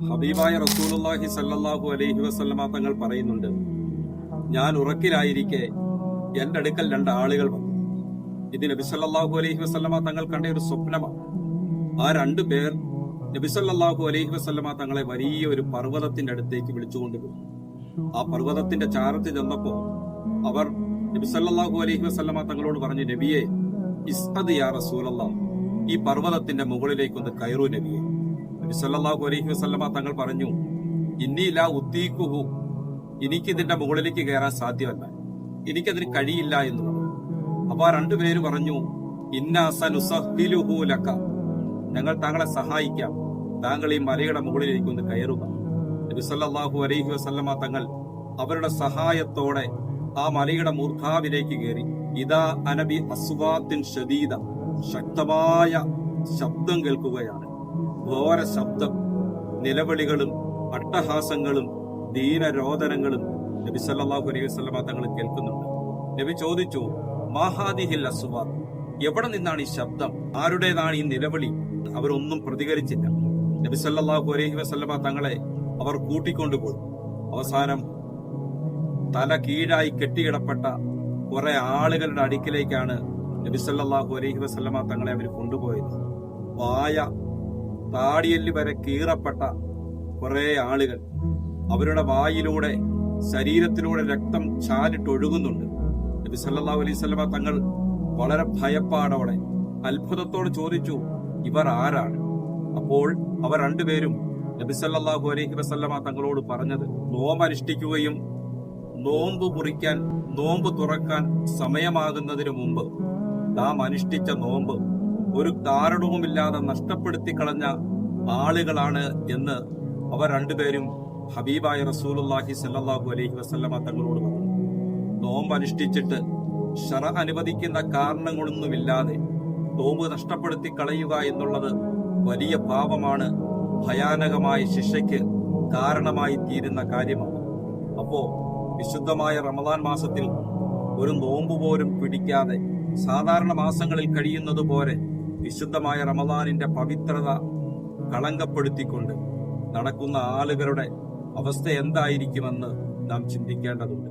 ഹബീബായ റസൂലുള്ളാഹി സല്ലല്ലാഹു അലൈഹി വസല്ലമ തങ്ങൾ പറയുന്നുണ്ട്, ഞാൻ ഉറക്കിലായിരിക്കെ എന്റെ അടുക്കൽ രണ്ട് ആളുകൾ വന്നു. ഇത് നബി സല്ലല്ലാഹു അലൈഹി വസല്ലമ തങ്ങൾ കണ്ട ഒരു സ്വപ്നമാണ്. ആ രണ്ടു പേർ നബി സല്ലല്ലാഹു അലൈഹി വസല്ലമ തങ്ങളെ വലിയ ഒരു പർവ്വതത്തിന്റെ അടുത്തേക്ക് വിളിച്ചുകൊണ്ടുപോയി. ആ പർവ്വതത്തിന്റെ ചാരത്ത് ചെന്നപ്പോ അവർ നബി സല്ലല്ലാഹു അലൈഹി വസല്ലമ തങ്ങളോട് പറഞ്ഞു, നബിയെ ഇസ്അദ് യാ റസൂലല്ലാഹ്, ഈ പർവ്വതത്തിന്റെ മുകളിലേക്കൊന്ന് കയറൂ നബിയെ. നബി സല്ലല്ലാഹു അലൈഹി വസല്ലമ തങ്ങൾ പറഞ്ഞു, ഇന്നി ലാ ഉത്തീഖുഹു, എനിക്കിതിന്റെ മുകളിലേക്ക് കയറാൻ സാധ്യമല്ല, എനിക്കതിന് കഴിയില്ല എന്ന് പറഞ്ഞു. അപ്പൊ ആ രണ്ടുപേര് പറഞ്ഞു, ഇന്നാ സനുസഹ്ഹിലുഹു ലക, ഞങ്ങൾ താങ്കളെ സഹായിക്കാം, താങ്കൾ ഈ മലയുടെ മുകളിലേക്ക് ഒന്ന് കയറുക. നബി സല്ലല്ലാഹു അലൈഹി വസല്ലമ തങ്ങൾ അവരുടെ സഹായത്തോടെ ആ മലയുടെ മൂർധാവിലേക്ക് കയറി. ഇദാ അനബി അസ്വാത്തിൻ ശദീദ, ശക്തമായ ശബ്ദം കേൾക്കുകയാണ്. ഘോര ശബ്ദം, നിലവിളികളും അട്ടഹാസങ്ങളും ദീനരോദനങ്ങളും നബി സല്ലല്ലാഹു അലൈഹി വസല്ലമ തങ്ങൾ കേൾക്കുന്നുണ്ട്. നബി ചോദിച്ചു, മാഹാദിഹിൽ അസ്വാദ്, എവിടെ നിന്നാണ് ഈ ശബ്ദം, ആരുടേതാണ് ഈ നിലവിളി? അവരൊന്നും പ്രതികരിച്ചില്ല. നബി സല്ലല്ലാഹു അലൈഹി വസല്ലമ തങ്ങളെ അവർ കൂട്ടിക്കൊണ്ടുപോയി. അവസാനം തല കീഴായി കെട്ടിയിടപ്പെട്ട കുറെ ആളുകളുടെ അടുക്കിലേക്കാണ് നബി സല്ലല്ലാഹു അലൈഹി വസല്ലമ തങ്ങളെ അവർ കൊണ്ടുപോയത്. താടിയല് വരെ കീറപ്പെട്ട കുറെ ആളുകൾ, അവരുടെ വായിലൂടെ ശരീരത്തിലൂടെ രക്തം ചാലിട്ടൊഴുകുന്നുണ്ട്. നബി സല്ലല്ലാഹു അലൈഹി വസല്ലമ തങ്ങൾ വളരെ ഭയപ്പാടോടെ അത്ഭുതത്തോട് ചോദിച്ചു, ഇവർ ആരാണ്? അപ്പോൾ അവർ രണ്ടുപേരും നബി സല്ലല്ലാഹു അലൈഹി വസല്ലമ തങ്ങളോട് പറഞ്ഞത്, നോമ്പനുഷ്ഠിക്കുകയും നോമ്പ് മുറിക്കാൻ, നോമ്പ് തുറക്കാൻ സമയമാകുന്നതിനു മുമ്പ് നാം അനുഷ്ഠിച്ച നോമ്പ് ഒരു കാരണവുമില്ലാതെ നഷ്ടപ്പെടുത്തി കളഞ്ഞ ആളുകളാണ് എന്ന് അവർ രണ്ടുപേരും ഹബീബായ റസൂലുള്ളാഹി സല്ലല്ലാഹു അലൈഹി വസല്ലമ തങ്ങളോട് പറഞ്ഞു. നോമ്പ് അനുഷ്ഠിച്ചിട്ട് ശറഅ അനുവദിക്കുന്ന കാരണങ്ങളൊന്നുമില്ലാതെ നോമ്പ് നഷ്ടപ്പെടുത്തി കളയുക എന്നുള്ളത് വലിയ പാപമാണ്, ഭയാനകമായ ശിക്ഷയ്ക്ക് കാരണമായി തീരുന്ന കാര്യമാണ്. അപ്പോ വിശുദ്ധമായ റമദാൻ മാസത്തിൽ ഒരു നോമ്പ് പോലും പിടിക്കാതെ സാധാരണ മാസങ്ങളിൽ കഴിയുന്നത് പോലെ വിശുദ്ധമായ റമദാനിന്റെ പവിത്രത കളങ്കപ്പെടുത്തിക്കൊണ്ട് നടക്കുന്ന ആളുകളുടെ അവസ്ഥ എന്തായിരിക്കുമെന്ന് നാം ചിന്തിക്കേണ്ടതുണ്ട്.